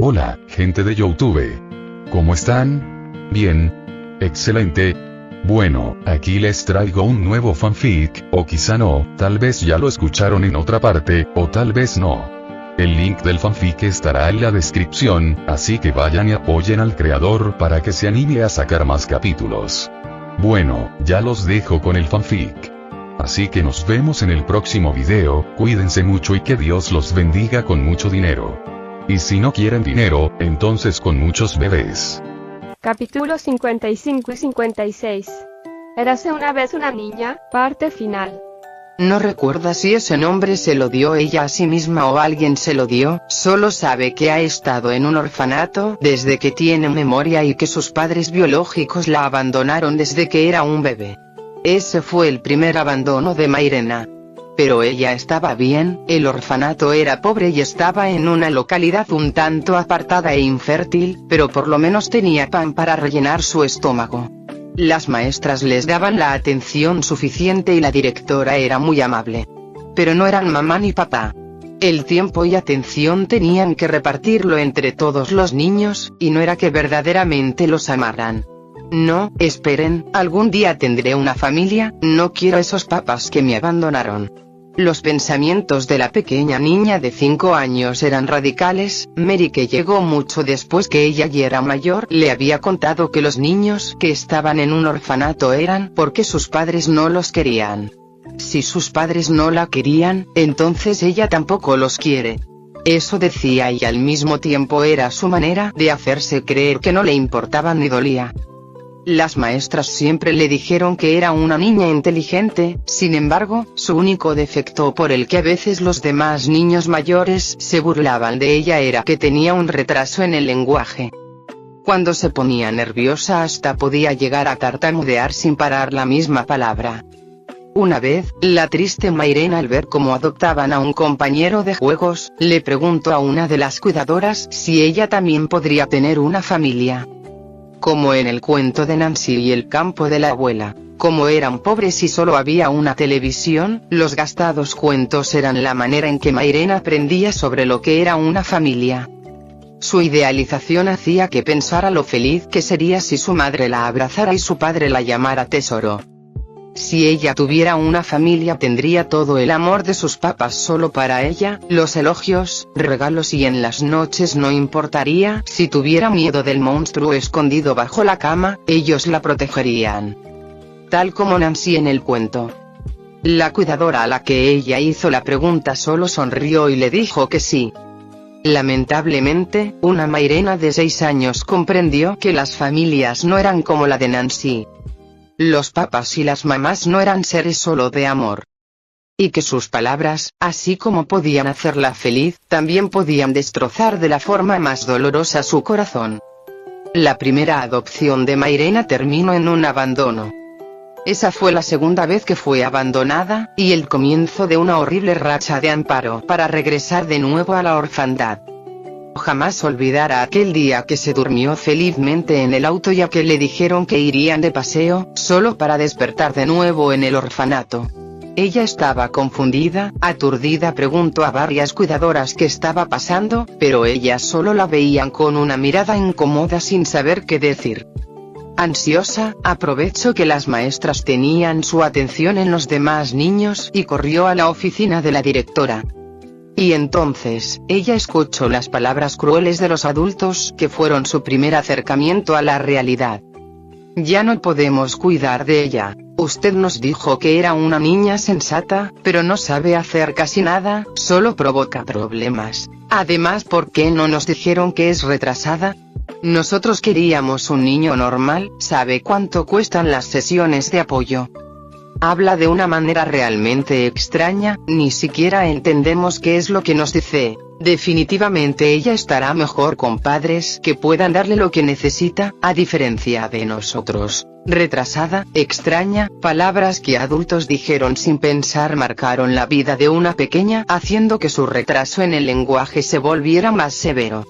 Hola, gente de YouTube. ¿Cómo están? Bien. Excelente. Bueno, aquí les traigo un nuevo fanfic, o quizá no, tal vez ya lo escucharon en otra parte, o tal vez no. El link del fanfic estará en la descripción, así que vayan y apoyen al creador para que se anime a sacar más capítulos. Bueno, ya los dejo con el fanfic. Así que nos vemos en el próximo video, cuídense mucho y que Dios los bendiga con mucho dinero. Y si no quieren dinero, entonces con muchos bebés. Capítulos 55 y 56. Érase una vez una niña, parte final. No recuerda si ese nombre se lo dio ella a sí misma o alguien se lo dio, solo sabe que ha estado en un orfanato desde que tiene memoria y que sus padres biológicos la abandonaron desde que era un bebé. Ese fue el primer abandono de Mairena. Pero ella estaba bien, el orfanato era pobre y estaba en una localidad un tanto apartada e infértil, pero por lo menos tenía pan para rellenar su estómago. Las maestras les daban la atención suficiente y la directora era muy amable. Pero no eran mamá ni papá. El tiempo y atención tenían que repartirlo entre todos los niños, y no era que verdaderamente los amaran. No, esperen, algún día tendré una familia, no quiero esos papás que me abandonaron. Los pensamientos de la pequeña niña de 5 años eran radicales. Mary, que llegó mucho después que ella ya era mayor, le había contado que los niños que estaban en un orfanato eran porque sus padres no los querían. Si sus padres no la querían, entonces ella tampoco los quiere. Eso decía y al mismo tiempo era su manera de hacerse creer que no le importaba ni dolía. Las maestras siempre le dijeron que era una niña inteligente, sin embargo, su único defecto por el que a veces los demás niños mayores se burlaban de ella era que tenía un retraso en el lenguaje. Cuando se ponía nerviosa hasta podía llegar a tartamudear sin parar la misma palabra. Una vez, la triste Mairena, al ver cómo adoptaban a un compañero de juegos, le preguntó a una de las cuidadoras si ella también podría tener una familia. Como en el cuento de Nancy y el campo de la abuela, como eran pobres y solo había una televisión, los gastados cuentos eran la manera en que Mairena aprendía sobre lo que era una familia. Su idealización hacía que pensara lo feliz que sería si su madre la abrazara y su padre la llamara tesoro. Si ella tuviera una familia tendría todo el amor de sus papás solo para ella, los elogios, regalos y en las noches no importaría si tuviera miedo del monstruo escondido bajo la cama, ellos la protegerían. Tal como Nancy en el cuento. La cuidadora a la que ella hizo la pregunta solo sonrió y le dijo que sí. Lamentablemente, una Mairena de 6 años comprendió que las familias no eran como la de Nancy. Los papás y las mamás no eran seres solo de amor. Y que sus palabras, así como podían hacerla feliz, también podían destrozar de la forma más dolorosa su corazón. La primera adopción de Mairena terminó en un abandono. Esa fue la segunda vez que fue abandonada, y el comienzo de una horrible racha de amparo para regresar de nuevo a la orfandad. Jamás olvidará aquel día que se durmió felizmente en el auto ya que le dijeron que irían de paseo, solo para despertar de nuevo en el orfanato. Ella estaba confundida, aturdida, preguntó a varias cuidadoras qué estaba pasando, pero ellas solo la veían con una mirada incómoda sin saber qué decir. Ansiosa, aprovechó que las maestras tenían su atención en los demás niños y corrió a la oficina de la directora. Y entonces, ella escuchó las palabras crueles de los adultos que fueron su primer acercamiento a la realidad. Ya no podemos cuidar de ella. Usted nos dijo que era una niña sensata, pero no sabe hacer casi nada, solo provoca problemas. Además, ¿por qué no nos dijeron que es retrasada? Nosotros queríamos un niño normal. ¿Sabe cuánto cuestan las sesiones de apoyo? Habla de una manera realmente extraña, ni siquiera entendemos qué es lo que nos dice. Definitivamente ella estará mejor con padres que puedan darle lo que necesita, a diferencia de nosotros. Retrasada, extraña, palabras que adultos dijeron sin pensar marcaron la vida de una pequeña, haciendo que su retraso en el lenguaje se volviera más severo.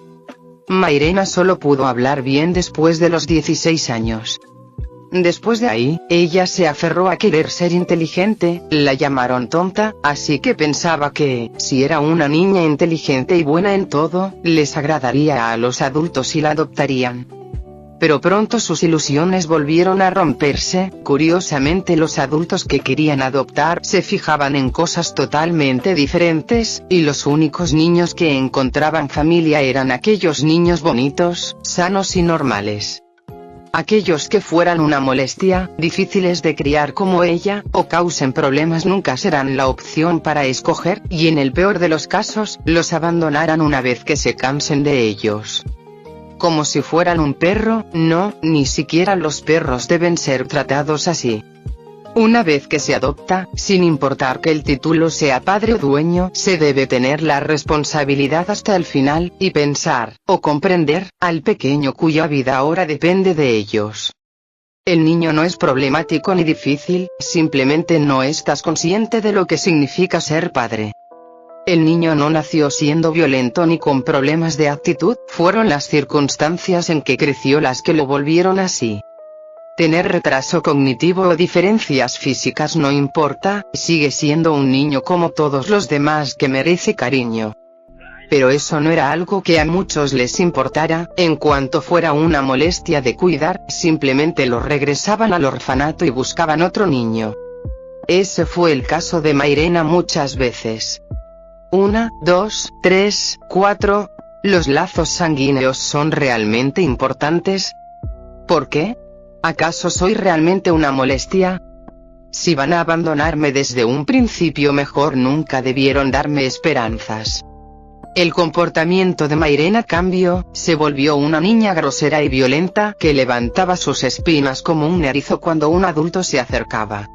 Mairena solo pudo hablar bien después de los 16 años. Después de ahí, ella se aferró a querer ser inteligente, la llamaron tonta, así que pensaba que, si era una niña inteligente y buena en todo, les agradaría a los adultos y la adoptarían. Pero pronto sus ilusiones volvieron a romperse. Curiosamente, los adultos que querían adoptar se fijaban en cosas totalmente diferentes, y los únicos niños que encontraban familia eran aquellos niños bonitos, sanos y normales. Aquellos que fueran una molestia, difíciles de criar como ella, o causen problemas nunca serán la opción para escoger, y en el peor de los casos, los abandonarán una vez que se cansen de ellos. Como si fueran un perro, no, ni siquiera los perros deben ser tratados así. Una vez que se adopta, sin importar que el título sea padre o dueño, se debe tener la responsabilidad hasta el final, y pensar, o comprender, al pequeño cuya vida ahora depende de ellos. El niño no es problemático ni difícil, simplemente no estás consciente de lo que significa ser padre. El niño no nació siendo violento ni con problemas de actitud, fueron las circunstancias en que creció las que lo volvieron así. Tener retraso cognitivo o diferencias físicas no importa, sigue siendo un niño como todos los demás que merece cariño. Pero eso no era algo que a muchos les importara. En cuanto fuera una molestia de cuidar, simplemente lo regresaban al orfanato y buscaban otro niño. Ese fue el caso de Mairena muchas veces. 1, 2, 3, 4. ¿Los lazos sanguíneos son realmente importantes? ¿Por qué? ¿Acaso soy realmente una molestia? Si van a abandonarme desde un principio, mejor nunca debieron darme esperanzas. El comportamiento de Mairena cambió, se volvió una niña grosera y violenta que levantaba sus espinas como un erizo cuando un adulto se acercaba.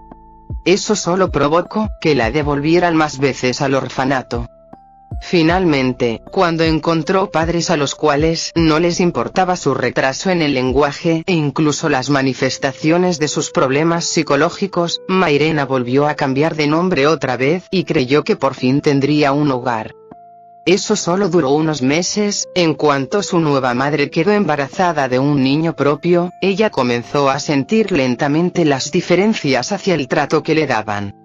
Eso solo provocó que la devolvieran más veces al orfanato. Finalmente, cuando encontró padres a los cuales no les importaba su retraso en el lenguaje e incluso las manifestaciones de sus problemas psicológicos, Mairena volvió a cambiar de nombre otra vez y creyó que por fin tendría un hogar. Eso solo duró unos meses. En cuanto su nueva madre quedó embarazada de un niño propio, ella comenzó a sentir lentamente las diferencias hacia el trato que le daban.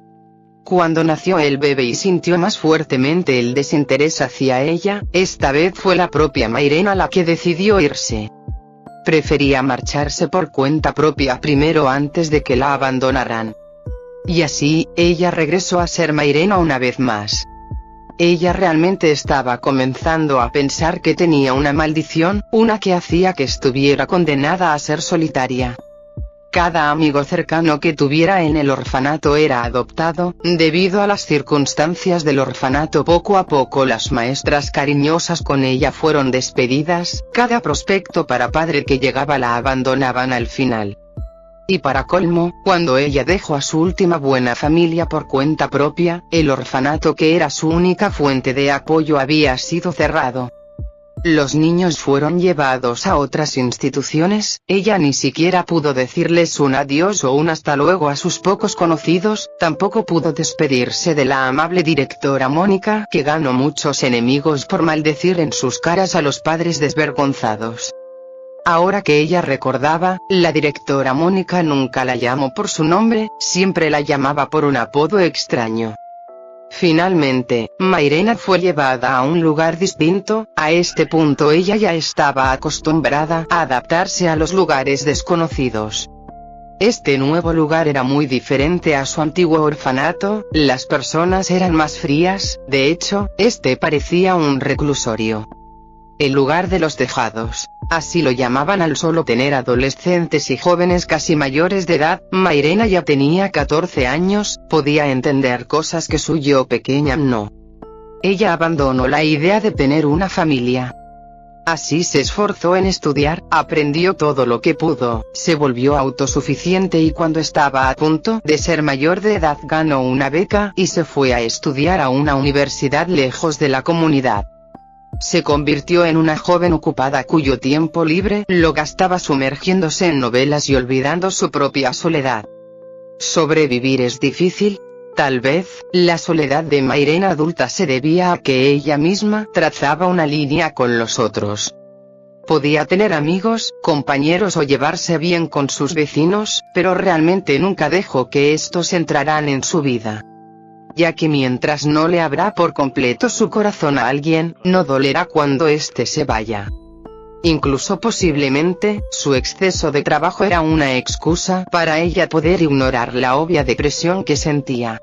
Cuando nació el bebé y sintió más fuertemente el desinterés hacia ella, esta vez fue la propia Mairena la que decidió irse. Prefería marcharse por cuenta propia primero antes de que la abandonaran. Y así, ella regresó a ser Mairena una vez más. Ella realmente estaba comenzando a pensar que tenía una maldición, una que hacía que estuviera condenada a ser solitaria. Cada amigo cercano que tuviera en el orfanato era adoptado. Debido a las circunstancias del orfanato, poco a poco las maestras cariñosas con ella fueron despedidas. Cada prospecto para padre que llegaba la abandonaban al final. Y para colmo, cuando ella dejó a su última buena familia por cuenta propia, el orfanato que era su única fuente de apoyo había sido cerrado. Los niños fueron llevados a otras instituciones. Ella ni siquiera pudo decirles un adiós o un hasta luego a sus pocos conocidos, tampoco pudo despedirse de la amable directora Mónica, que ganó muchos enemigos por maldecir en sus caras a los padres desvergonzados. Ahora que ella recordaba, la directora Mónica nunca la llamó por su nombre, siempre la llamaba por un apodo extraño. Finalmente, Mairena fue llevada a un lugar distinto. A este punto ella ya estaba acostumbrada a adaptarse a los lugares desconocidos. Este nuevo lugar era muy diferente a su antiguo orfanato, las personas eran más frías, de hecho, este parecía un reclusorio. El lugar de los tejados, así lo llamaban al solo tener adolescentes y jóvenes casi mayores de edad. Mairena ya tenía 14 años, podía entender cosas que su yo pequeña no. Ella abandonó la idea de tener una familia. Así se esforzó en estudiar, aprendió todo lo que pudo, se volvió autosuficiente y cuando estaba a punto de ser mayor de edad ganó una beca y se fue a estudiar a una universidad lejos de la comunidad. Se convirtió en una joven ocupada cuyo tiempo libre lo gastaba sumergiéndose en novelas y olvidando su propia soledad. ¿Sobrevivir es difícil? Tal vez, la soledad de Mairena adulta se debía a que ella misma trazaba una línea con los otros. Podía tener amigos, compañeros o llevarse bien con sus vecinos, pero realmente nunca dejó que estos entraran en su vida. Ya que mientras no le abra por completo su corazón a alguien, no dolerá cuando éste se vaya. Incluso posiblemente, su exceso de trabajo era una excusa para ella poder ignorar la obvia depresión que sentía.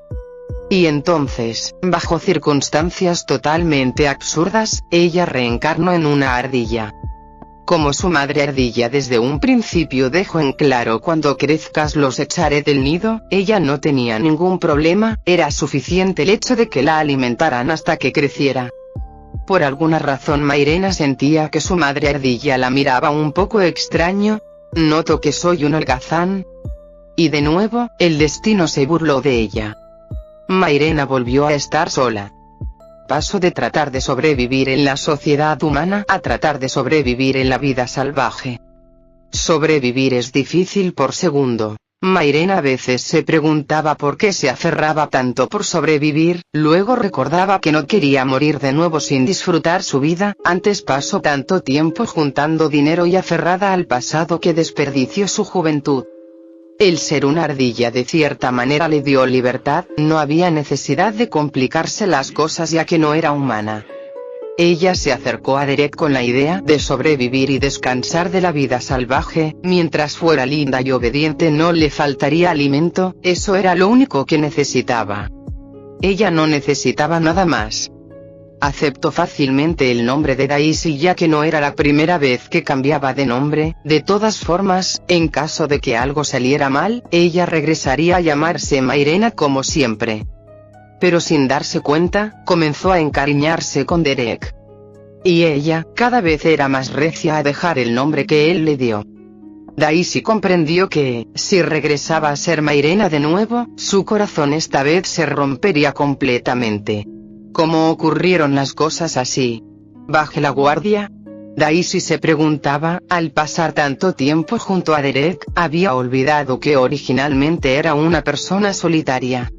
Y entonces, bajo circunstancias totalmente absurdas, ella reencarnó en una ardilla. Como su madre ardilla desde un principio dejó en claro: cuando crezcas los echaré del nido, ella no tenía ningún problema, era suficiente el hecho de que la alimentaran hasta que creciera. Por alguna razón Mairena sentía que su madre ardilla la miraba un poco extraño. ¿Noto que soy un holgazán? Y de nuevo, el destino se burló de ella. Mairena volvió a estar sola. Pasó de tratar de sobrevivir en la sociedad humana a tratar de sobrevivir en la vida salvaje. Sobrevivir es difícil por segundo. Mairena a veces se preguntaba por qué se aferraba tanto por sobrevivir, luego recordaba que no quería morir de nuevo sin disfrutar su vida. Antes pasó tanto tiempo juntando dinero y aferrada al pasado que desperdició su juventud. El ser una ardilla de cierta manera le dio libertad, no había necesidad de complicarse las cosas ya que no era humana. Ella se acercó a Derek con la idea de sobrevivir y descansar de la vida salvaje. Mientras fuera linda y obediente no le faltaría alimento, eso era lo único que necesitaba. Ella no necesitaba nada más. Aceptó fácilmente el nombre de Daisy ya que no era la primera vez que cambiaba de nombre. De todas formas, en caso de que algo saliera mal, ella regresaría a llamarse Mairena como siempre. Pero sin darse cuenta, comenzó a encariñarse con Derek. Y ella, cada vez era más recia a dejar el nombre que él le dio. Daisy comprendió que, si regresaba a ser Mairena de nuevo, su corazón esta vez se rompería completamente. ¿Cómo ocurrieron las cosas así? ¿Bajé la guardia? Daisy se preguntaba. Al pasar tanto tiempo junto a Derek, había olvidado que originalmente era una persona solitaria.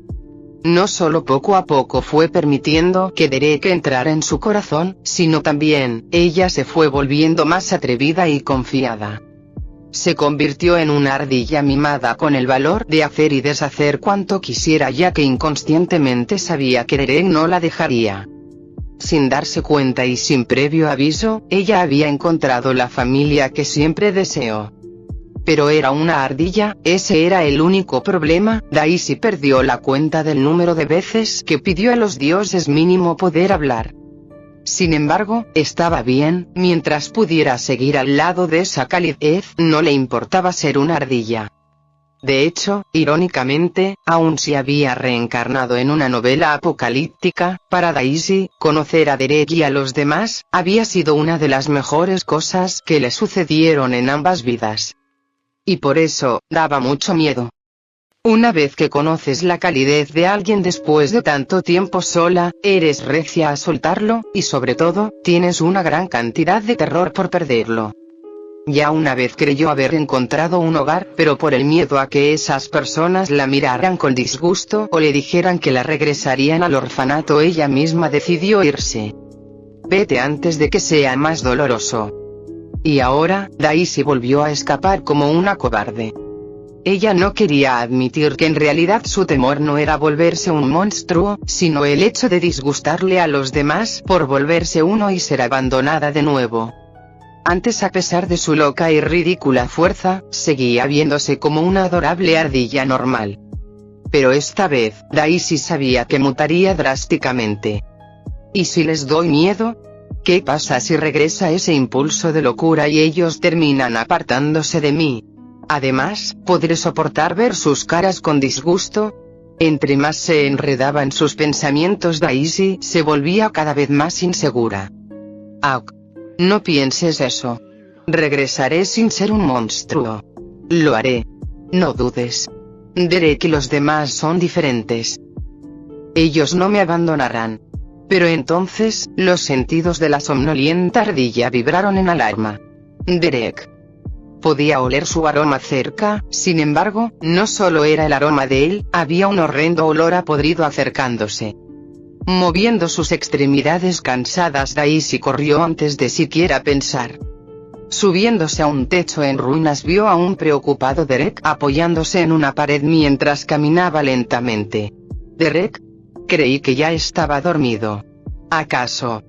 No solo poco a poco fue permitiendo que Derek entrara en su corazón, sino también, ella se fue volviendo más atrevida y confiada. Se convirtió en una ardilla mimada con el valor de hacer y deshacer cuanto quisiera ya que inconscientemente sabía que Derek no la dejaría. Sin darse cuenta y sin previo aviso, ella había encontrado la familia que siempre deseó. Pero era una ardilla, ese era el único problema. Daisy perdió la cuenta del número de veces que pidió a los dioses mínimo poder hablar. Sin embargo, estaba bien, mientras pudiera seguir al lado de esa calidez, no le importaba ser una ardilla. De hecho, irónicamente, aun si había reencarnado en una novela apocalíptica, para Daisy, conocer a Derek y a los demás, había sido una de las mejores cosas que le sucedieron en ambas vidas. Y por eso, daba mucho miedo. Una vez que conoces la calidez de alguien después de tanto tiempo sola, eres recia a soltarlo, y sobre todo, tienes una gran cantidad de terror por perderlo. Ya una vez creyó haber encontrado un hogar, pero por el miedo a que esas personas la miraran con disgusto o le dijeran que la regresarían al orfanato, ella misma decidió irse. Vete antes de que sea más doloroso. Y ahora, Daisy volvió a escapar como una cobarde. Ella no quería admitir que en realidad su temor no era volverse un monstruo, sino el hecho de disgustarle a los demás por volverse uno y ser abandonada de nuevo. Antes, a pesar de su loca y ridícula fuerza, seguía viéndose como una adorable ardilla normal. Pero esta vez, Daisy sabía que mutaría drásticamente. ¿Y si les doy miedo? ¿Qué pasa si regresa ese impulso de locura y ellos terminan apartándose de mí? Además, ¿podré soportar ver sus caras con disgusto? Entre más se enredaba en sus pensamientos, Daisy se volvía cada vez más insegura. Auk. No pienses eso. Regresaré sin ser un monstruo. Lo haré. No dudes. Derek y los demás son diferentes. Ellos no me abandonarán. Pero entonces, los sentidos de la somnolienta ardilla vibraron en alarma. Derek. Podía oler su aroma cerca, sin embargo, no solo era el aroma de él, había un horrendo olor a podrido acercándose. Moviendo sus extremidades cansadas, Daisy corrió antes de siquiera pensar. Subiéndose a un techo en ruinas vio a un preocupado Derek apoyándose en una pared mientras caminaba lentamente. ¿Derek? Creí que ya estaba dormido. ¿Acaso,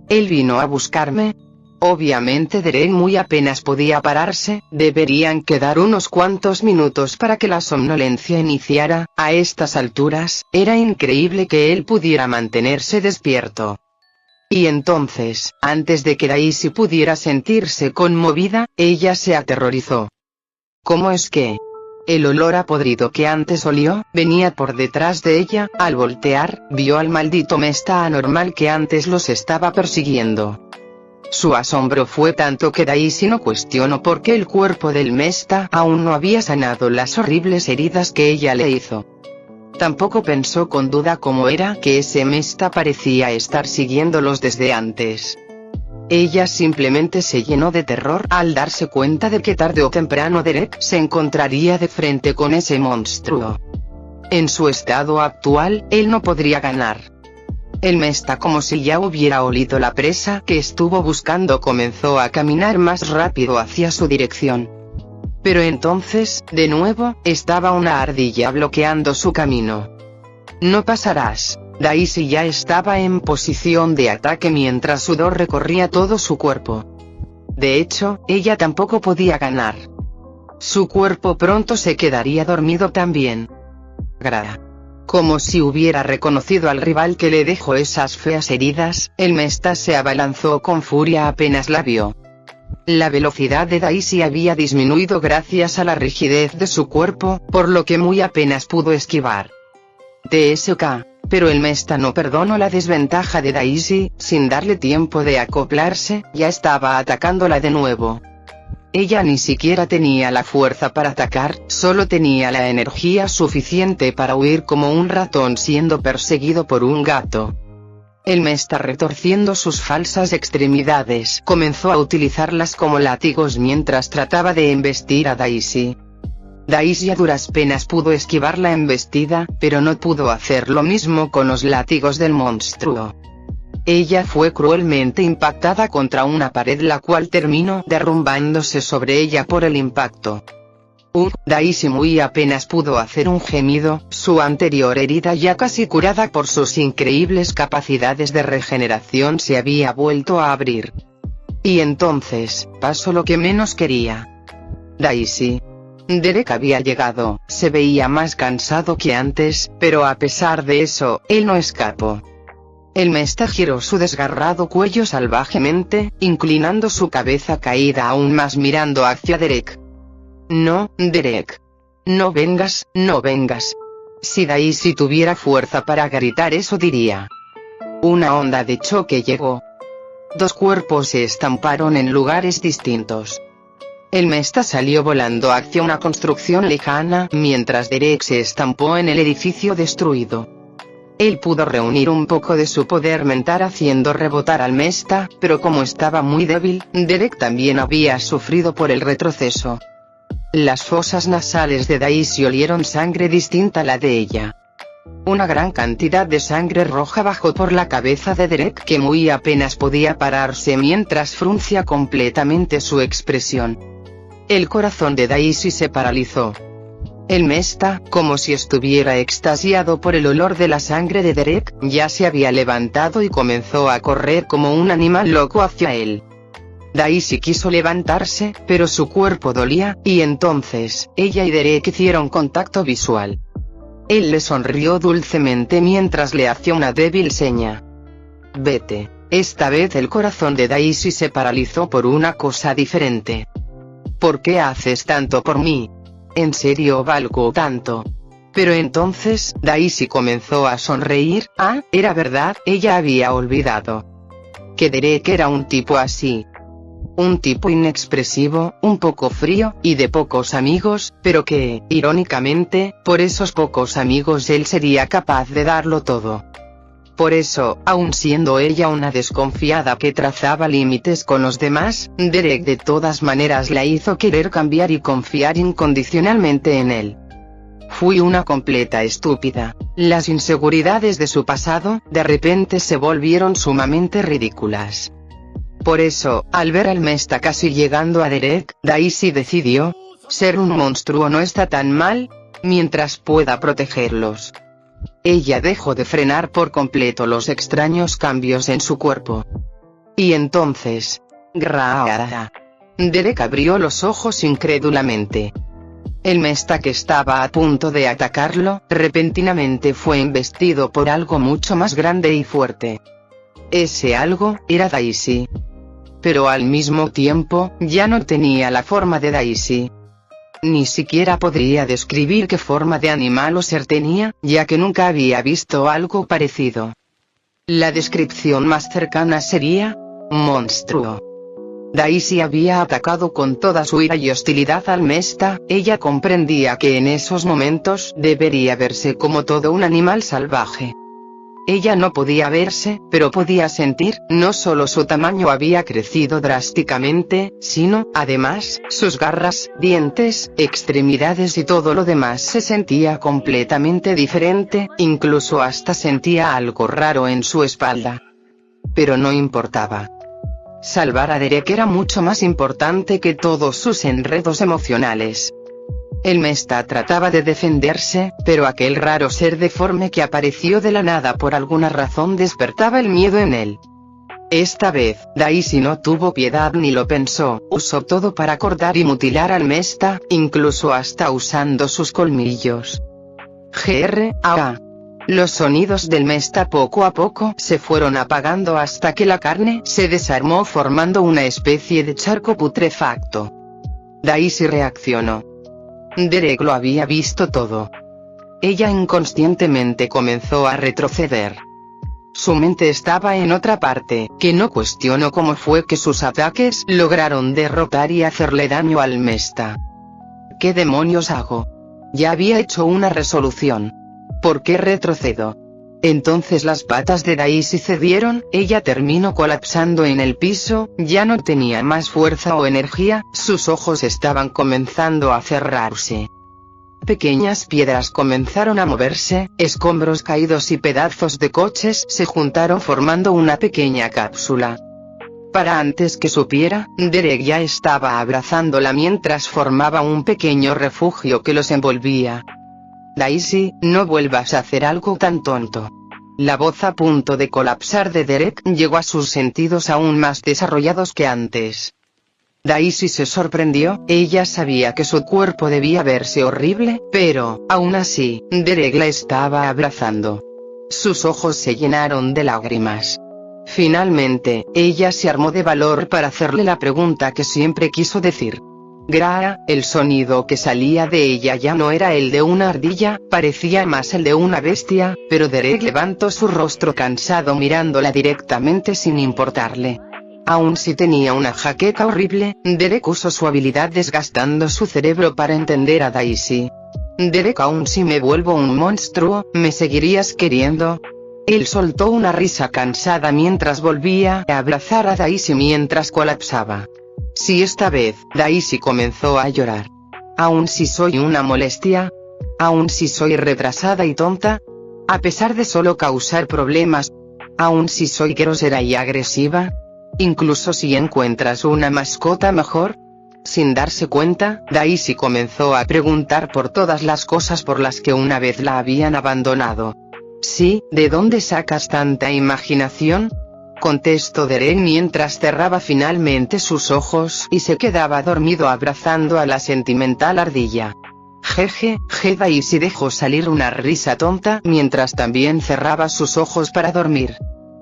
él vino a buscarme? Obviamente Derek muy apenas podía pararse, deberían quedar unos cuantos minutos para que la somnolencia iniciara. A estas alturas, era increíble que él pudiera mantenerse despierto. Y entonces, antes de que Daisy pudiera sentirse conmovida, ella se aterrorizó. ¿Cómo es que? El olor a podrido que antes olió, venía por detrás de ella. Al voltear, vio al maldito Mesta anormal que antes los estaba persiguiendo. Su asombro fue tanto que Daisy no cuestionó por qué el cuerpo del Mesta aún no había sanado las horribles heridas que ella le hizo. Tampoco pensó con duda cómo era que ese Mesta parecía estar siguiéndolos desde antes. Ella simplemente se llenó de terror al darse cuenta de que tarde o temprano Derek se encontraría de frente con ese monstruo. En su estado actual, él no podría ganar. El Mesta, como si ya hubiera olido la presa que estuvo buscando, comenzó a caminar más rápido hacia su dirección. Pero entonces, de nuevo, estaba una ardilla bloqueando su camino. No pasarás. Daisy ya estaba en posición de ataque mientras sudor recorría todo su cuerpo. De hecho, ella tampoco podía ganar. Su cuerpo pronto se quedaría dormido también. Grada. Como si hubiera reconocido al rival que le dejó esas feas heridas, el Mesta se abalanzó con furia apenas la vio. La velocidad de Daisy había disminuido gracias a la rigidez de su cuerpo, por lo que muy apenas pudo esquivar. TSK. Pero el Mesta no perdonó la desventaja de Daisy. Sin darle tiempo de acoplarse, ya estaba atacándola de nuevo. Ella ni siquiera tenía la fuerza para atacar, solo tenía la energía suficiente para huir como un ratón siendo perseguido por un gato. El Mesta, retorciendo sus falsas extremidades, comenzó a utilizarlas como látigos mientras trataba de embestir a Daisy. Daisy a duras penas pudo esquivar la embestida, pero no pudo hacer lo mismo con los látigos del monstruo. Ella fue cruelmente impactada contra una pared, la cual terminó derrumbándose sobre ella por el impacto. Daisy muy apenas pudo hacer un gemido, su anterior herida ya casi curada por sus increíbles capacidades de regeneración se había vuelto a abrir. Y entonces, pasó lo que menos quería. Daisy. Derek había llegado, se veía más cansado que antes, pero a pesar de eso, él no escapó. El Mesta giró su desgarrado cuello salvajemente, inclinando su cabeza caída aún más mirando hacia Derek. No, Derek. No vengas, no vengas. Si Daisy tuviera fuerza para gritar eso diría. Una onda de choque llegó. Dos cuerpos se estamparon en lugares distintos. El Mesta salió volando hacia una construcción lejana, mientras Derek se estampó en el edificio destruido. Él pudo reunir un poco de su poder mental haciendo rebotar al Mesta, pero como estaba muy débil, Derek también había sufrido por el retroceso. Las fosas nasales de Daisy olieron sangre distinta a la de ella. Una gran cantidad de sangre roja bajó por la cabeza de Derek, que muy apenas podía pararse mientras fruncía completamente su expresión. El corazón de Daisy se paralizó. El Mesta, como si estuviera extasiado por el olor de la sangre de Derek, ya se había levantado y comenzó a correr como un animal loco hacia él. Daisy quiso levantarse, pero su cuerpo dolía, y entonces, ella y Derek hicieron contacto visual. Él le sonrió dulcemente mientras le hacía una débil seña. Vete. Esta vez el corazón de Daisy se paralizó por una cosa diferente. ¿Por qué haces tanto por mí? ¿En serio valgo tanto? Pero entonces, Daisy comenzó a sonreír. Era verdad, ella había olvidado que Derek era un tipo así. Un tipo inexpresivo, un poco frío, y de pocos amigos, pero que, irónicamente, por esos pocos amigos él sería capaz de darlo todo. Por eso, aun siendo ella una desconfiada que trazaba límites con los demás, Derek de todas maneras la hizo querer cambiar y confiar incondicionalmente en él. Fui una completa estúpida. Las inseguridades de su pasado, de repente se volvieron sumamente ridículas. Por eso, al ver al Mesta casi llegando a Derek, Daisy decidió: ser un monstruo no está tan mal, mientras pueda protegerlos. Ella dejó de frenar por completo los extraños cambios en su cuerpo. Y entonces... ¡Grrrr! Derek abrió los ojos incrédulamente. El Mesta, que estaba a punto de atacarlo, repentinamente fue embestido por algo mucho más grande y fuerte. Ese algo era Daisy. Pero al mismo tiempo, ya no tenía la forma de Daisy. Ni siquiera podría describir qué forma de animal o ser tenía, ya que nunca había visto algo parecido. La descripción más cercana sería: monstruo. Daisy había atacado con toda su ira y hostilidad al Mesta. Ella comprendía que en esos momentos debería verse como todo un animal salvaje. Ella no podía verse, pero podía sentir. No solo su tamaño había crecido drásticamente, sino, además, sus garras, dientes, extremidades y todo lo demás se sentía completamente diferente, incluso hasta sentía algo raro en su espalda. Pero no importaba. Salvar a Derek era mucho más importante que todos sus enredos emocionales. El Mesta trataba de defenderse, pero aquel raro ser deforme que apareció de la nada por alguna razón despertaba el miedo en él. Esta vez, Daisy no tuvo piedad ni lo pensó, usó todo para cortar y mutilar al Mesta, incluso hasta usando sus colmillos. Grrrr. Los sonidos del Mesta poco a poco se fueron apagando hasta que la carne se desarmó formando una especie de charco putrefacto. Daisy reaccionó. Derek lo había visto todo. Ella inconscientemente comenzó a retroceder. Su mente estaba en otra parte, que no cuestionó cómo fue que sus ataques lograron derrotar y hacerle daño al Mesta. ¿Qué demonios hago? Ya había hecho una resolución. ¿Por qué retrocedo? Entonces las patas de Daisy cedieron, ella terminó colapsando en el piso, ya no tenía más fuerza o energía, sus ojos estaban comenzando a cerrarse. Pequeñas piedras comenzaron a moverse, escombros caídos y pedazos de coches se juntaron formando una pequeña cápsula. Para antes que supiera, Derek ya estaba abrazándola mientras formaba un pequeño refugio que los envolvía. Daisy, no vuelvas a hacer algo tan tonto. La voz a punto de colapsar de Derek llegó a sus sentidos aún más desarrollados que antes. Daisy se sorprendió, ella sabía que su cuerpo debía verse horrible, pero, aún así, Derek la estaba abrazando. Sus ojos se llenaron de lágrimas. Finalmente, ella se armó de valor para hacerle la pregunta que siempre quiso decir. Grrrr. El sonido que salía de ella ya no era el de una ardilla, parecía más el de una bestia, pero Derek levantó su rostro cansado mirándola directamente sin importarle. Aun si tenía una jaqueca horrible, Derek usó su habilidad desgastando su cerebro para entender a Daisy. Derek, aun si me vuelvo un monstruo, ¿me seguirías queriendo? Él soltó una risa cansada mientras volvía a abrazar a Daisy mientras colapsaba. Sí, esta vez, Daisy comenzó a llorar. Aun si soy una molestia. Aun si soy retrasada y tonta. A pesar de solo causar problemas. Aun si soy grosera y agresiva. Incluso si encuentras una mascota mejor. Sin darse cuenta, Daisy comenzó a preguntar por todas las cosas por las que una vez la habían abandonado. Sí, ¿de dónde sacas tanta imaginación? Contestó Derek mientras cerraba finalmente sus ojos y se quedaba dormido abrazando a la sentimental ardilla. Jeje, Daisy dejó salir una risa tonta mientras también cerraba sus ojos para dormir.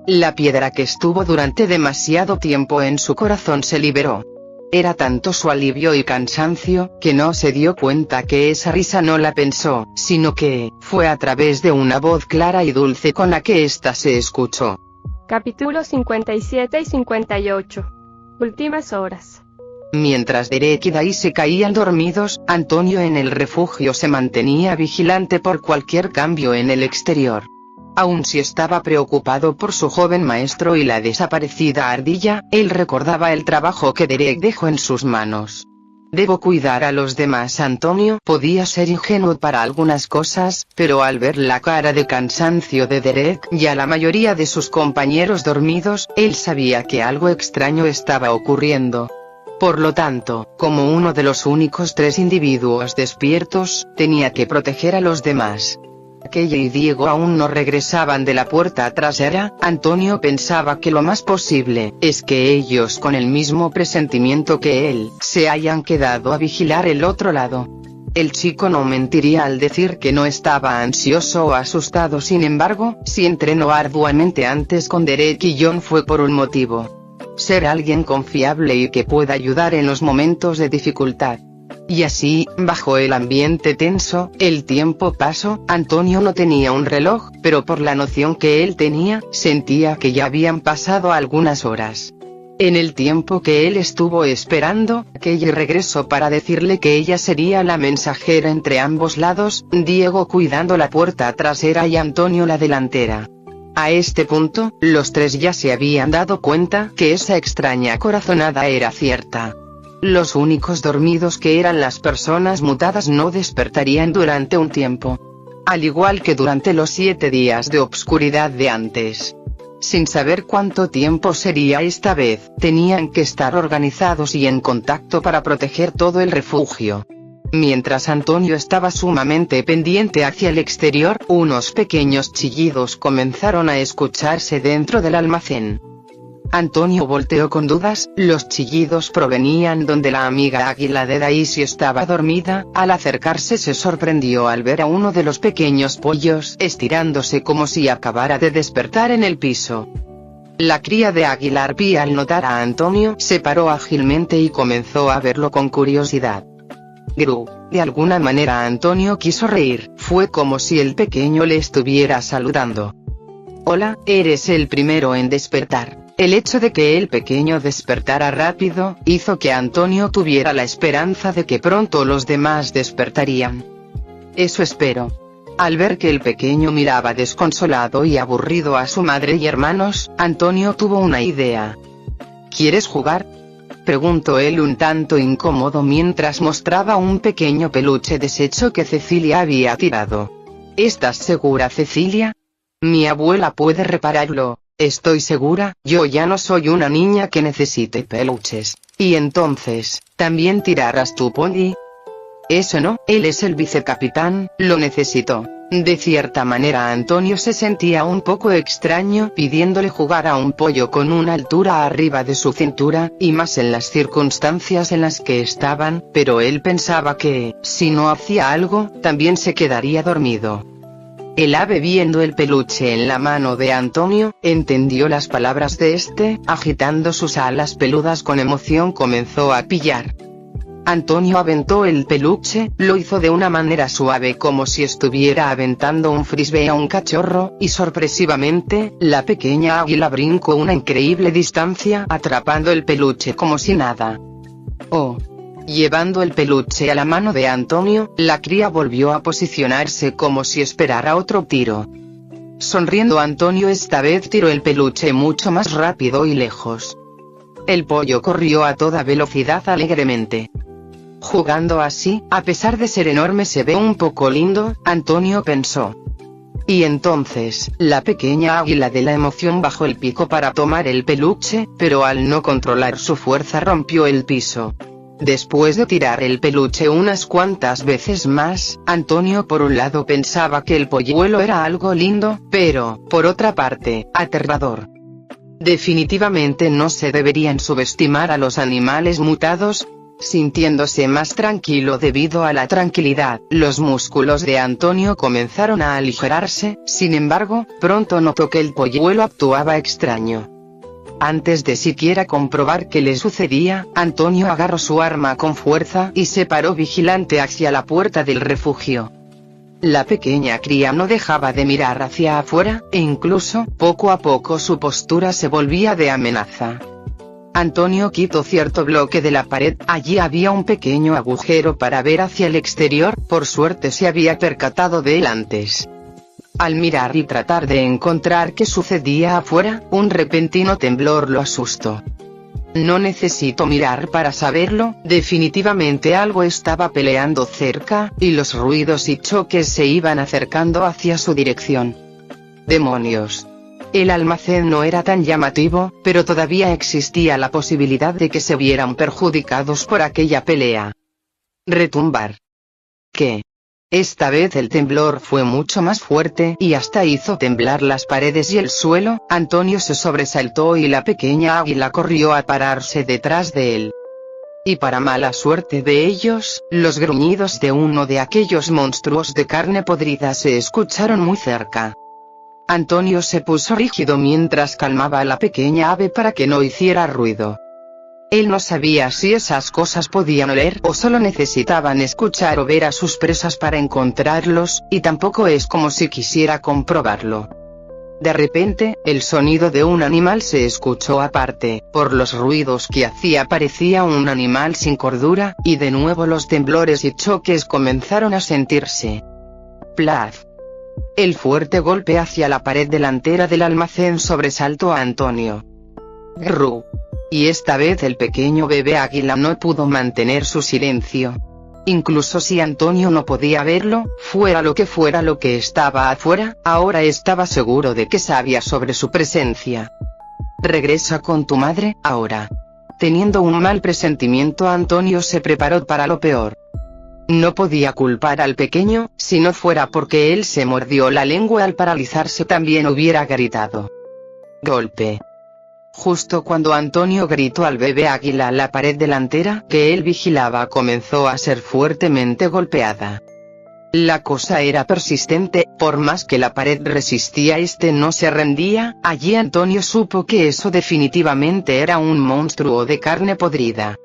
La piedra que estuvo durante demasiado tiempo en su corazón se liberó. Era tanto su alivio y cansancio, que no se dio cuenta que esa risa no la pensó, sino que, fue a través de una voz clara y dulce con la que ésta se escuchó. Capítulos 57 y 58. Últimas horas. Mientras Derek y Daisy caían dormidos, Antonio en el refugio se mantenía vigilante por cualquier cambio en el exterior. Aun si estaba preocupado por su joven maestro y la desaparecida ardilla, él recordaba el trabajo que Derek dejó en sus manos. Debo cuidar a los demás. Antonio podía ser ingenuo para algunas cosas, pero al ver la cara de cansancio de Derek y a la mayoría de sus compañeros dormidos, él sabía que algo extraño estaba ocurriendo. Por lo tanto, como uno de los únicos 3 individuos despiertos, tenía que proteger a los demás. Kelle y Diego aún no regresaban de la puerta trasera. Antonio pensaba que lo más posible es que ellos, con el mismo presentimiento que él, se hayan quedado a vigilar el otro lado. El chico no mentiría al decir que no estaba ansioso o asustado. Sin embargo, si entrenó arduamente antes con Derek y John fue por un motivo: ser alguien confiable y que pueda ayudar en los momentos de dificultad. Y así, bajo el ambiente tenso, el tiempo pasó. Antonio no tenía un reloj, pero por la noción que él tenía, sentía que ya habían pasado algunas horas. En el tiempo que él estuvo esperando, Kelle regresó para decirle que ella sería la mensajera entre ambos lados, Diego cuidando la puerta trasera y Antonio la delantera. A este punto, los 3 ya se habían dado cuenta que esa extraña corazonada era cierta. Los únicos dormidos, que eran las personas mutadas, no despertarían durante un tiempo. Al igual que durante los 7 días de obscuridad de antes. Sin saber cuánto tiempo sería esta vez, tenían que estar organizados y en contacto para proteger todo el refugio. Mientras Antonio estaba sumamente pendiente hacia el exterior, unos pequeños chillidos comenzaron a escucharse dentro del almacén. Antonio volteó con dudas. Los chillidos provenían donde la amiga águila de Daisy estaba dormida. Al acercarse se sorprendió al ver a uno de los pequeños pollos estirándose como si acabara de despertar en el piso. La cría de águila arpí, al notar a Antonio, se paró ágilmente y comenzó a verlo con curiosidad. Gru. De alguna manera Antonio quiso reír, fue como si el pequeño le estuviera saludando. Hola, eres el primero en despertar. El hecho de que el pequeño despertara rápido, hizo que Antonio tuviera la esperanza de que pronto los demás despertarían. Eso espero. Al ver que el pequeño miraba desconsolado y aburrido a su madre y hermanos, Antonio tuvo una idea. ¿Quieres jugar?, preguntó él un tanto incómodo mientras mostraba un pequeño peluche deshecho que Cecilia había tirado. ¿Estás segura, Cecilia? Mi abuela puede repararlo. Estoy segura. Yo ya no soy una niña que necesite peluches. Y entonces, ¿también tirarás tu pony? Eso no, él es el vicecapitán, lo necesito. De cierta manera Antonio se sentía un poco extraño pidiéndole jugar a un pollo con una altura arriba de su cintura, y más en las circunstancias en las que estaban, pero él pensaba que, si no hacía algo, también se quedaría dormido. El ave, viendo el peluche en la mano de Antonio, entendió las palabras de este, agitando sus alas peludas con emoción comenzó a pillar. Antonio aventó el peluche, lo hizo de una manera suave como si estuviera aventando un frisbee a un cachorro, y sorpresivamente, la pequeña águila brincó una increíble distancia atrapando el peluche como si nada. Oh. Llevando el peluche a la mano de Antonio, la cría volvió a posicionarse como si esperara otro tiro. Sonriendo Antonio esta vez tiró el peluche mucho más rápido y lejos. El pollo corrió a toda velocidad alegremente. Jugando así, a pesar de ser enorme se ve un poco lindo, Antonio pensó. Y entonces, la pequeña águila de la emoción bajó el pico para tomar el peluche, pero al no controlar su fuerza rompió el piso. Después de tirar el peluche unas cuantas veces más, Antonio por un lado pensaba que el polluelo era algo lindo, pero, por otra parte, aterrador. Definitivamente no se deberían subestimar a los animales mutados. Sintiéndose más tranquilo debido a la tranquilidad, los músculos de Antonio comenzaron a aligerarse, sin embargo, pronto notó que el polluelo actuaba extraño. Antes de siquiera comprobar qué le sucedía, Antonio agarró su arma con fuerza y se paró vigilante hacia la puerta del refugio. La pequeña cría no dejaba de mirar hacia afuera, e incluso, poco a poco su postura se volvía de amenaza. Antonio quitó cierto bloque de la pared, allí había un pequeño agujero para ver hacia el exterior, por suerte se había percatado de él antes. Al mirar y tratar de encontrar qué sucedía afuera, un repentino temblor lo asustó. No necesito mirar para saberlo, definitivamente algo estaba peleando cerca, y los ruidos y choques se iban acercando hacia su dirección. ¡Demonios! El almacén no era tan llamativo, pero todavía existía la posibilidad de que se vieran perjudicados por aquella pelea. Retumbar. ¿Qué? Esta vez el temblor fue mucho más fuerte y hasta hizo temblar las paredes y el suelo. Antonio se sobresaltó y la pequeña águila corrió a pararse detrás de él. Y para mala suerte de ellos, los gruñidos de uno de aquellos monstruos de carne podrida se escucharon muy cerca. Antonio se puso rígido mientras calmaba a la pequeña ave para que no hiciera ruido. Él no sabía si esas cosas podían oler o solo necesitaban escuchar o ver a sus presas para encontrarlos, y tampoco es como si quisiera comprobarlo. De repente, el sonido de un animal se escuchó aparte, por los ruidos que hacía parecía un animal sin cordura, y de nuevo los temblores y choques comenzaron a sentirse. ¡Plaf! El fuerte golpe hacia la pared delantera del almacén sobresaltó a Antonio. ¡Grrr! Y esta vez el pequeño bebé águila no pudo mantener su silencio. Incluso si Antonio no podía verlo, fuera lo que estaba afuera, ahora estaba seguro de que sabía sobre su presencia. Regresa con tu madre, ahora. Teniendo un mal presentimiento, Antonio se preparó para lo peor. No podía culpar al pequeño, si no fuera porque él se mordió la lengua al paralizarse también hubiera gritado. Golpe. Justo cuando Antonio gritó al bebé águila, la pared delantera que él vigilaba comenzó a ser fuertemente golpeada. La cosa era persistente, por más que la pared resistía no se rendía. Allí Antonio supo que eso definitivamente era un monstruo de carne podrida.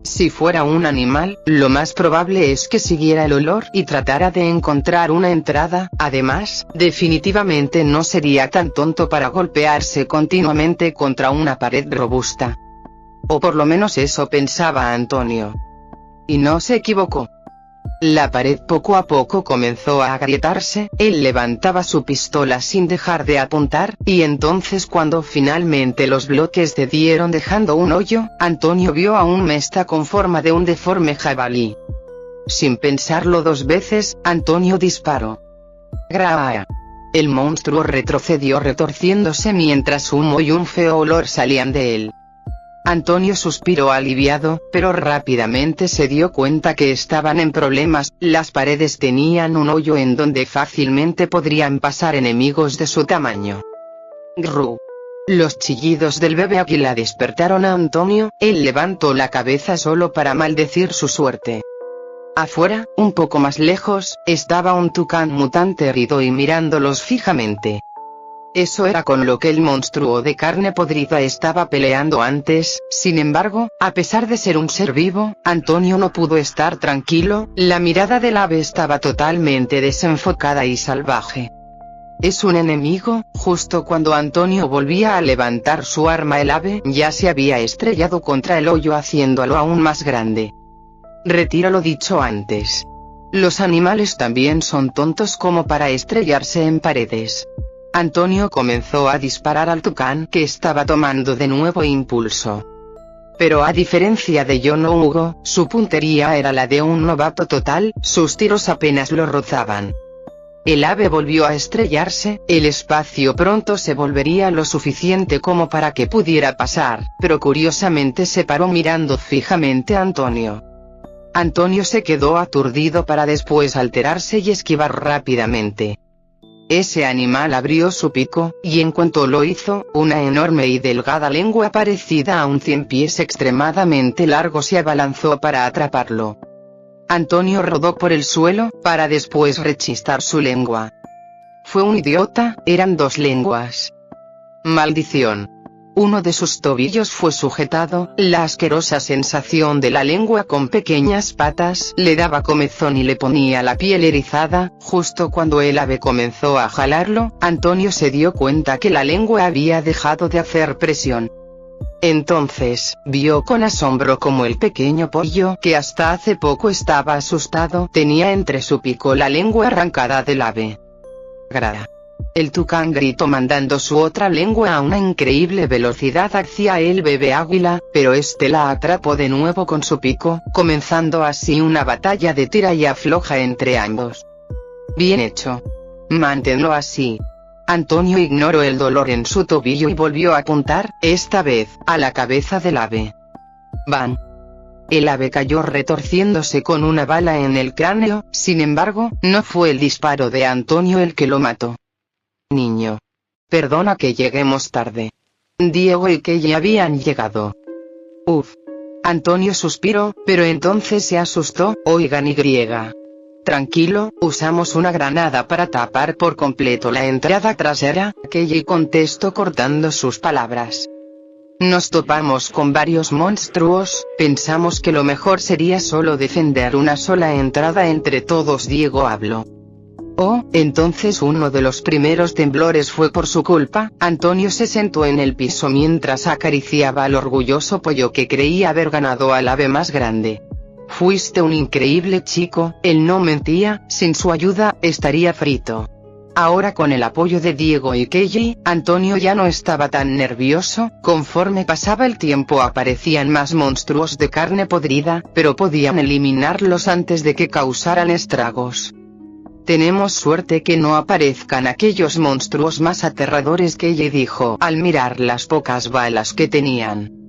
Si fuera un animal, lo más probable es que siguiera el olor y tratara de encontrar una entrada. Además, definitivamente no sería tan tonto para golpearse continuamente contra una pared robusta. O por lo menos eso pensaba Antonio. Y no se equivocó. La pared poco a poco comenzó a agrietarse, él levantaba su pistola sin dejar de apuntar, y entonces cuando finalmente los bloques cedieron dejando un hoyo, Antonio vio a un mesta con forma de un deforme jabalí. Sin pensarlo dos veces, Antonio disparó. ¡Graa! El monstruo retrocedió retorciéndose mientras humo y un feo olor salían de él. Antonio suspiró aliviado, pero rápidamente se dio cuenta que estaban en problemas. Las paredes tenían un hoyo en donde fácilmente podrían pasar enemigos de su tamaño. Grrr. Los chillidos del bebé águila despertaron a Antonio, él levantó la cabeza solo para maldecir su suerte. Afuera, un poco más lejos, estaba un tucán mutante herido y mirándolos fijamente. Eso era con lo que el monstruo de carne podrida estaba peleando antes. Sin embargo, a pesar de ser un ser vivo, Antonio no pudo estar tranquilo. La mirada del ave estaba totalmente desenfocada y salvaje. ¿Es un enemigo? Justo cuando Antonio volvía a levantar su arma, el ave ya se había estrellado contra el hoyo haciéndolo aún más grande. Retiro lo dicho antes. Los animales también son tontos como para estrellarse en paredes. Antonio comenzó a disparar al tucán que estaba tomando de nuevo impulso. Pero a diferencia de John o Hugo, su puntería era la de un novato total, sus tiros apenas lo rozaban. El ave volvió a estrellarse, el espacio pronto se volvería lo suficiente como para que pudiera pasar, pero curiosamente se paró mirando fijamente a Antonio. Antonio se quedó aturdido para después alterarse y esquivar rápidamente. Ese animal abrió su pico, y en cuanto lo hizo, una enorme y delgada lengua parecida a un 100 pies extremadamente largo se abalanzó para atraparlo. Antonio rodó por el suelo, para después rechistar su lengua. Fue un idiota, eran dos lenguas. Maldición. Uno de sus tobillos fue sujetado, la asquerosa sensación de la lengua con pequeñas patas le daba comezón y le ponía la piel erizada. Justo cuando el ave comenzó a jalarlo, Antonio se dio cuenta que la lengua había dejado de hacer presión. Entonces, vio con asombro como el pequeño pollo, que hasta hace poco estaba asustado, tenía entre su pico la lengua arrancada del ave. Gra. El tucán gritó mandando su otra lengua a una increíble velocidad hacia el bebé águila, pero este la atrapó de nuevo con su pico, comenzando así una batalla de tira y afloja entre ambos. Bien hecho. Manténlo así. Antonio ignoró el dolor en su tobillo y volvió a apuntar, esta vez, a la cabeza del ave. ¡Bam! El ave cayó retorciéndose con una bala en el cráneo, sin embargo, no fue el disparo de Antonio el que lo mató. Niño. Perdona que lleguemos tarde. Diego y Kelly habían llegado. Uf. Antonio suspiró, pero entonces se asustó. Oigan y. Tranquilo, usamos una granada para tapar por completo la entrada trasera, Kelly contestó cortando sus palabras. Nos topamos con varios monstruos, pensamos que lo mejor sería solo defender una sola entrada entre todos. Diego habló. Oh, entonces uno de los primeros temblores fue por su culpa. Antonio se sentó en el piso mientras acariciaba al orgulloso pollo que creía haber ganado al ave más grande. Fuiste un increíble chico, él no mentía, sin su ayuda, estaría frito. Ahora con el apoyo de Diego y Kelly, Antonio ya no estaba tan nervioso. Conforme pasaba el tiempo aparecían más monstruos de carne podrida, pero podían eliminarlos antes de que causaran estragos. Tenemos suerte que no aparezcan aquellos monstruos más aterradores, Kelly dijo al mirar las pocas balas que tenían.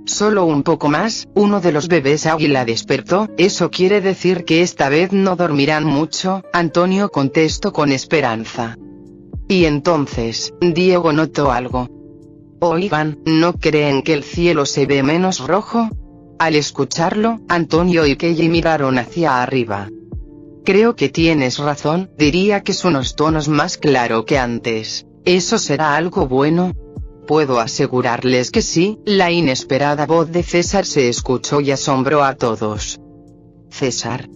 Solo un poco más. Uno de los bebés águila despertó. Eso quiere decir que esta vez no dormirán mucho, Antonio contestó con esperanza. Y entonces, Diego notó algo. Oigan, ¿no creen que el cielo se ve menos rojo? Al escucharlo, Antonio y Kelly miraron hacia arriba. Creo que tienes razón, diría que es unos tonos más claro que antes. ¿Eso será algo bueno? Puedo asegurarles que sí. La inesperada voz de César se escuchó y asombró a todos. César.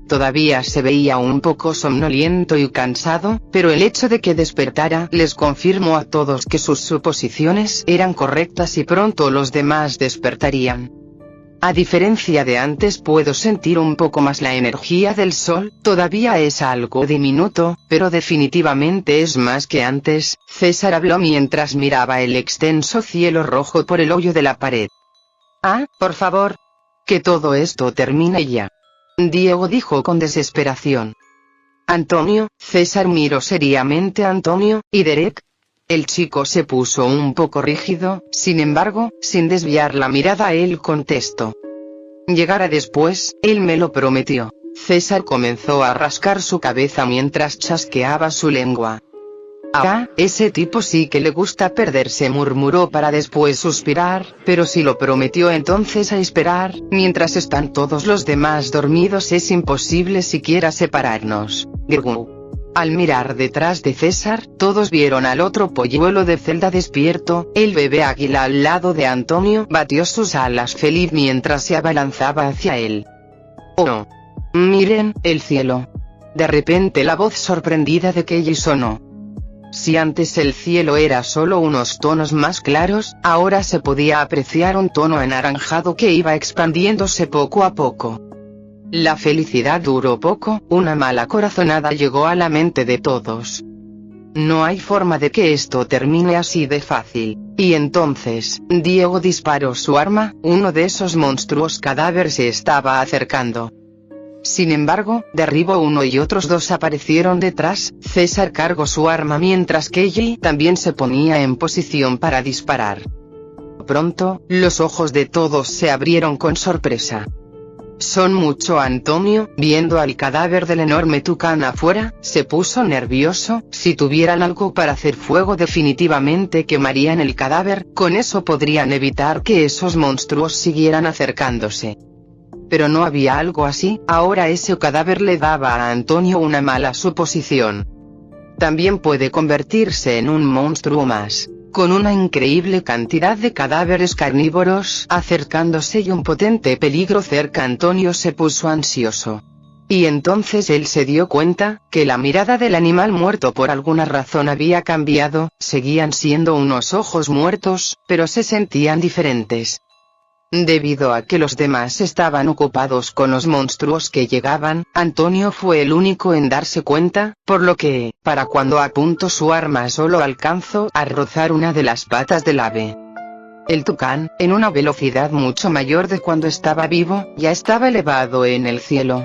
Todavía se veía un poco somnoliento y cansado, pero el hecho de que despertara les confirmó a todos que sus suposiciones eran correctas y pronto los demás despertarían. A diferencia de antes puedo sentir un poco más la energía del sol, todavía es algo diminuto, pero definitivamente es más que antes. César habló mientras miraba el extenso cielo rojo por el hoyo de la pared. Ah, por favor. Que todo esto termine ya. Diego dijo con desesperación. Antonio. César miró seriamente a Antonio, ¿y Derek? El chico se puso un poco rígido, sin embargo, sin desviar la mirada él contestó. Llegará después, él me lo prometió. César comenzó a rascar su cabeza mientras chasqueaba su lengua. Ah, ese tipo sí que le gusta perderse, murmuró para después suspirar, pero si lo prometió entonces a esperar, mientras están todos los demás dormidos es imposible siquiera separarnos. Grgu. Al mirar detrás de César, todos vieron al otro polluelo de celda despierto. El bebé águila al lado de Antonio batió sus alas feliz mientras se abalanzaba hacia él. Oh. Miren, el cielo. De repente la voz sorprendida de Kelly sonó. Si antes el cielo era solo unos tonos más claros, ahora se podía apreciar un tono anaranjado que iba expandiéndose poco a poco. La felicidad duró poco, una mala corazonada llegó a la mente de todos. No hay forma de que esto termine así de fácil. Y entonces, Diego disparó su arma, uno de esos monstruos cadáveres se estaba acercando. Sin embargo, derribó uno y otros dos aparecieron detrás. César cargó su arma mientras Kelly también se ponía en posición para disparar. Pronto, los ojos de todos se abrieron con sorpresa. Son mucho. Antonio, viendo al cadáver del enorme tucán afuera, se puso nervioso. Si tuvieran algo para hacer fuego definitivamente quemarían el cadáver, con eso podrían evitar que esos monstruos siguieran acercándose. Pero no había algo así. Ahora ese cadáver le daba a Antonio una mala suposición. También puede convertirse en un monstruo más. Con una increíble cantidad de cadáveres carnívoros acercándose y un potente peligro cerca, Antonio se puso ansioso. Y entonces él se dio cuenta que la mirada del animal muerto por alguna razón había cambiado. Seguían siendo unos ojos muertos, pero se sentían diferentes. Debido a que los demás estaban ocupados con los monstruos que llegaban, Antonio fue el único en darse cuenta, por lo que, para cuando apuntó su arma solo alcanzó a rozar una de las patas del ave. El tucán, en una velocidad mucho mayor de cuando estaba vivo, ya estaba elevado en el cielo.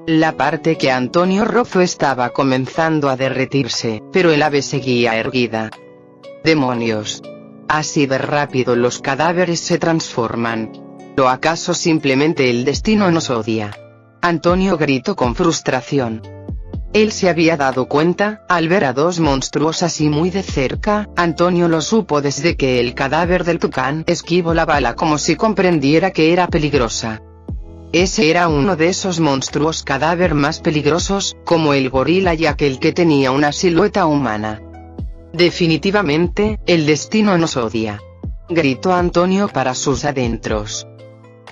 La parte que Antonio rozó estaba comenzando a derretirse, pero el ave seguía erguida. ¡Demonios! Así de rápido los cadáveres se transforman. ¿O acaso simplemente el destino nos odia? Antonio gritó con frustración. Él se había dado cuenta, al ver a dos monstruos así muy de cerca. Antonio lo supo desde que el cadáver del tucán esquivó la bala como si comprendiera que era peligrosa. Ese era uno de esos monstruos cadáver más peligrosos, como el gorila y aquel que tenía una silueta humana. Definitivamente, el destino nos odia, gritó Antonio para sus adentros.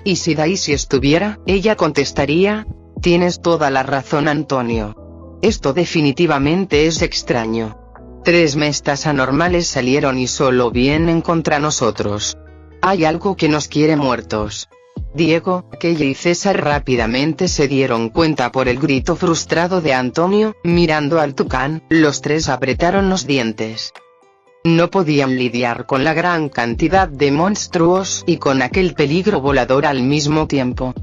¿Y si Daisy estuviera? Ella contestaría: tienes toda la razón, Antonio. Esto definitivamente es extraño. 3 mestas anormales salieron y solo vienen contra nosotros. Hay algo que nos quiere muertos. Diego, Kelle y César rápidamente se dieron cuenta por el grito frustrado de Antonio. Mirando al tucán, los 3 apretaron los dientes. No podían lidiar con la gran cantidad de monstruos y con aquel peligro volador al mismo tiempo.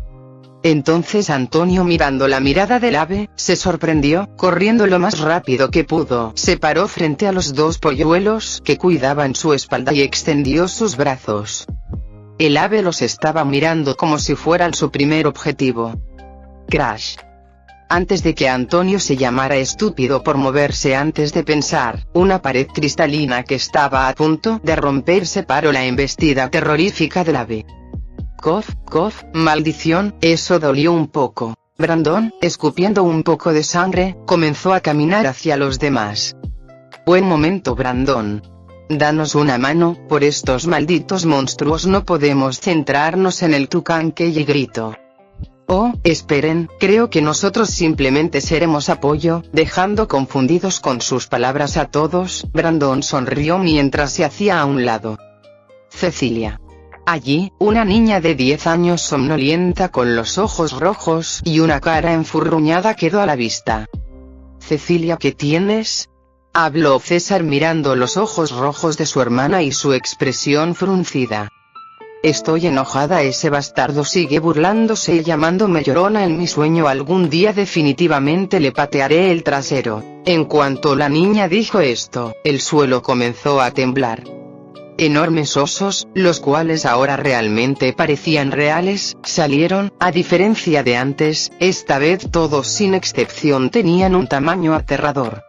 Entonces Antonio, mirando la mirada del ave, se sorprendió. Corriendo lo más rápido que pudo, se paró frente a los 2 polluelos que cuidaban su espalda y extendió sus brazos. El ave los estaba mirando como si fueran su primer objetivo. Crash. Antes de que Antonio se llamara estúpido por moverse antes de pensar, una pared cristalina que estaba a punto de romperse paró la embestida terrorífica del ave. Cof, cof, maldición, eso dolió un poco. Brandon, escupiendo un poco de sangre, comenzó a caminar hacia los demás. Buen momento, Brandon. Danos una mano, por estos malditos monstruos no podemos centrarnos en el tucán, Kelle gritó. Oh, esperen, creo que nosotros simplemente seremos apoyo. Dejando confundidos con sus palabras a todos, Brandon sonrió mientras se hacía a un lado. Cecilia. Allí, una niña de 10 años somnolienta con los ojos rojos y una cara enfurruñada quedó a la vista. Cecilia, ¿qué tienes? Habló César mirando los ojos rojos de su hermana y su expresión fruncida. Estoy enojada, ese bastardo sigue burlándose y llamándome llorona en mi sueño. Algún día definitivamente le patearé el trasero. En cuanto la niña dijo esto, el suelo comenzó a temblar. Enormes osos, los cuales ahora realmente parecían reales, salieron. A diferencia de antes, esta vez todos sin excepción tenían un tamaño aterrador.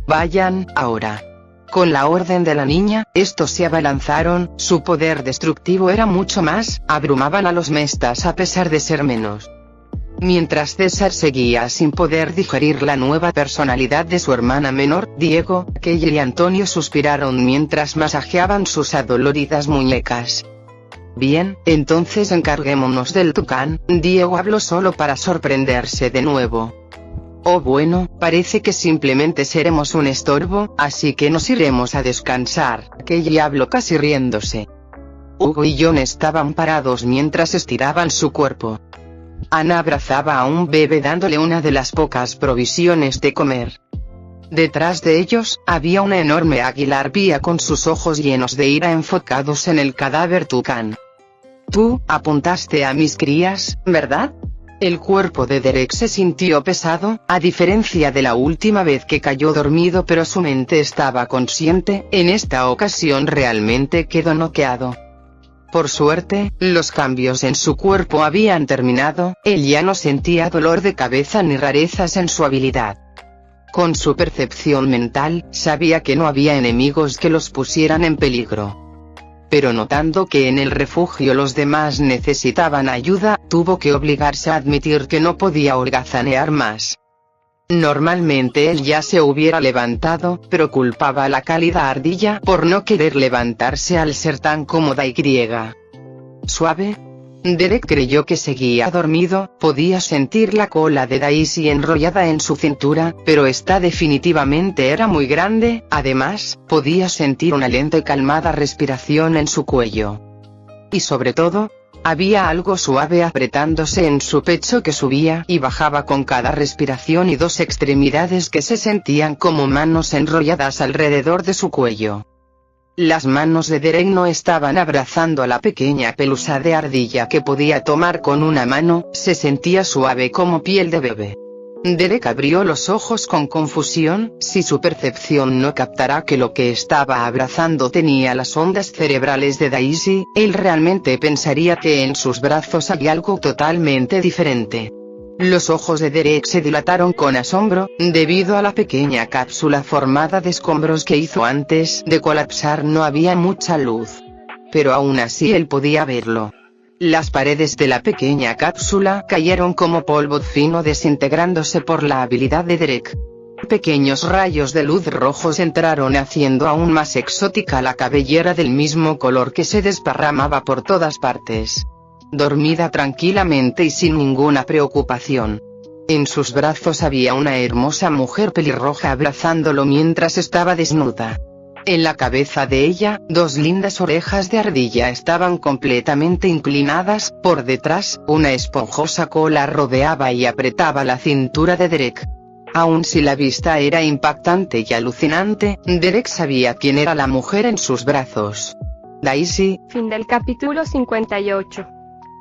Vayan, ahora. Con la orden de la niña, estos se abalanzaron. Su poder destructivo era mucho más, abrumaban a los mestas a pesar de ser menos. Mientras César seguía sin poder digerir la nueva personalidad de su hermana menor, Diego, Kelle y Antonio suspiraron mientras masajeaban sus adoloridas muñecas. Bien, entonces encarguémonos del tucán. Diego habló solo para sorprenderse de nuevo. Oh bueno, parece que simplemente seremos un estorbo, así que nos iremos a descansar. Kelle habló casi riéndose. Hugo y John estaban parados mientras estiraban su cuerpo. Ana abrazaba a un bebé dándole una de las pocas provisiones de comer. Detrás de ellos, había una enorme águila arpía con sus ojos llenos de ira enfocados en el cadáver tucán. Tú, apuntaste a mis crías, ¿verdad? El cuerpo de Derek se sintió pesado, a diferencia de la última vez que cayó dormido, pero su mente estaba consciente. En esta ocasión realmente quedó noqueado. Por suerte, los cambios en su cuerpo habían terminado. Él ya no sentía dolor de cabeza ni rarezas en su habilidad. Con su percepción mental, sabía que no había enemigos que los pusieran en peligro. Pero notando que en el refugio los demás necesitaban ayuda, tuvo que obligarse a admitir que no podía holgazanear más. Normalmente él ya se hubiera levantado, pero culpaba a la cálida ardilla por no querer levantarse al ser tan cómoda y griega. Suave. Derek creyó que seguía dormido. Podía sentir la cola de Daisy enrollada en su cintura, pero esta definitivamente era muy grande. Además, podía sentir una lenta y calmada respiración en su cuello. Y sobre todo, Había algo suave apretándose en su pecho que subía y bajaba con cada respiración y dos extremidades que se sentían como manos enrolladas alrededor de su cuello. Las manos de Derek no estaban abrazando a la pequeña pelusa de ardilla que podía tomar con una mano, se sentía suave como piel de bebé. Derek abrió los ojos con confusión. Si su percepción no captara que lo que estaba abrazando tenía las ondas cerebrales de Daisy, él realmente pensaría que en sus brazos hay algo totalmente diferente. Los ojos de Derek se dilataron con asombro, debido a la pequeña cápsula formada de escombros que hizo antes de colapsar. No había mucha luz, pero aún así él podía verlo. Las paredes de la pequeña cápsula cayeron como polvo fino desintegrándose por la habilidad de Derek. Pequeños rayos de luz rojos entraron haciendo aún más exótica la cabellera del mismo color que se desparramaba por todas partes. Dormida tranquilamente y sin ninguna preocupación. En sus brazos había una hermosa mujer pelirroja abrazándolo mientras estaba desnuda. En la cabeza de ella, dos lindas orejas de ardilla estaban completamente inclinadas. Por detrás, una esponjosa cola rodeaba y apretaba la cintura de Derek. Aun si la vista era impactante y alucinante, Derek sabía quién era la mujer en sus brazos. Daisy. Fin del capítulo 58.